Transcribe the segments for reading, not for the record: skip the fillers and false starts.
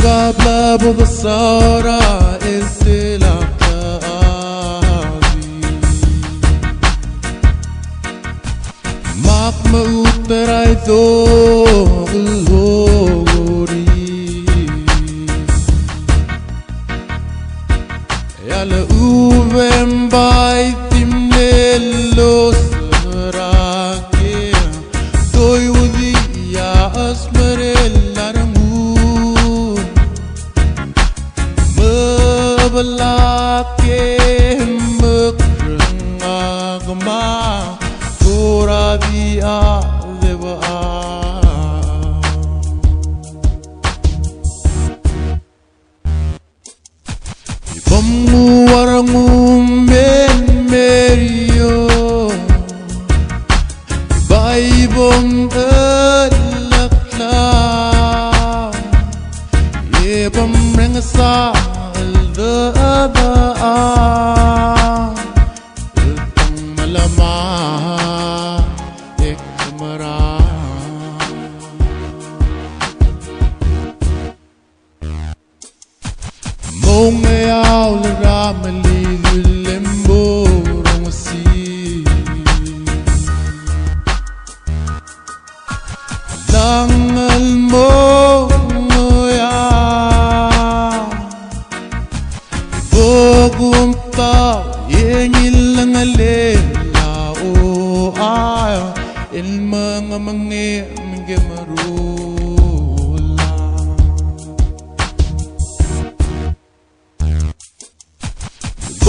بابلا ببصارة السلام تابي ماك موتراي ذوق الهوري يالا اوبن باي تمنيلو سراكي دوي وذي يا اسمر الارمون مبلاكي مكرن اغما دورا دي اذبا Bamu warangum ben merio Bai bom elakla Ye bam rengsa al-daba Iltang malama ekmara Mong ayaw lara malilimbo rongsi Langal mo ngoya Bogumta yengilang alela o ay ilmang mangi mangemaru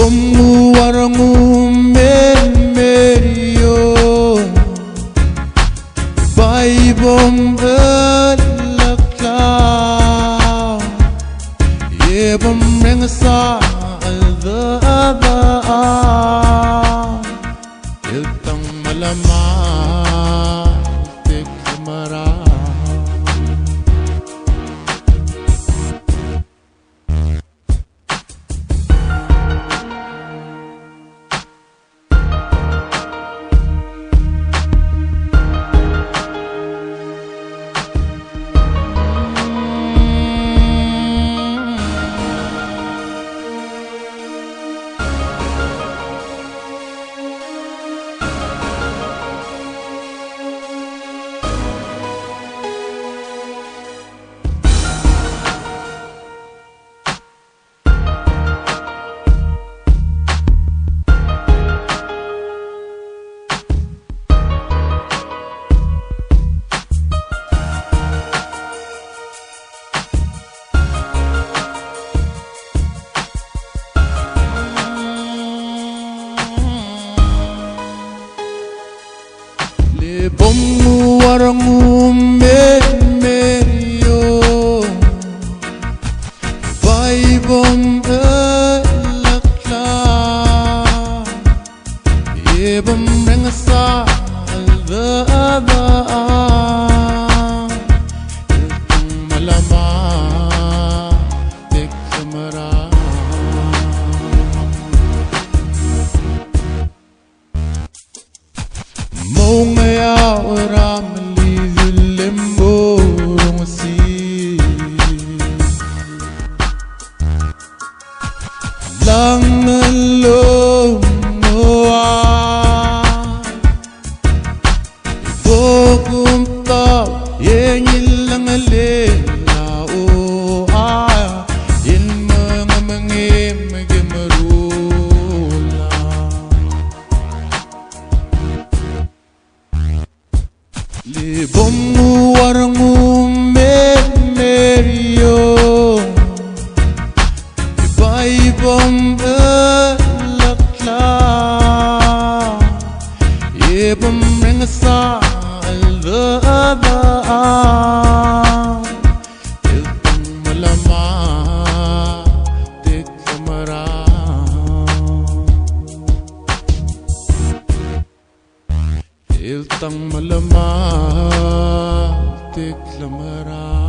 Bamu warangum ben merio Bai bom elakla Ye bom rengsa al-daba Iltang malama tikmara Bamu warangum ben merio Bai bom elakla Ye bom rengsa al-daba Iltang malama tikmara Mong ayaw ramali limbo rongsi Langal moa Bogumta yengilang alela o ay ilmang mangim gemarula Bamu warangum ben merio Bai bom elakla Ye bom rengsa al-daba Iltang malama tikmara Iltang malama tikmara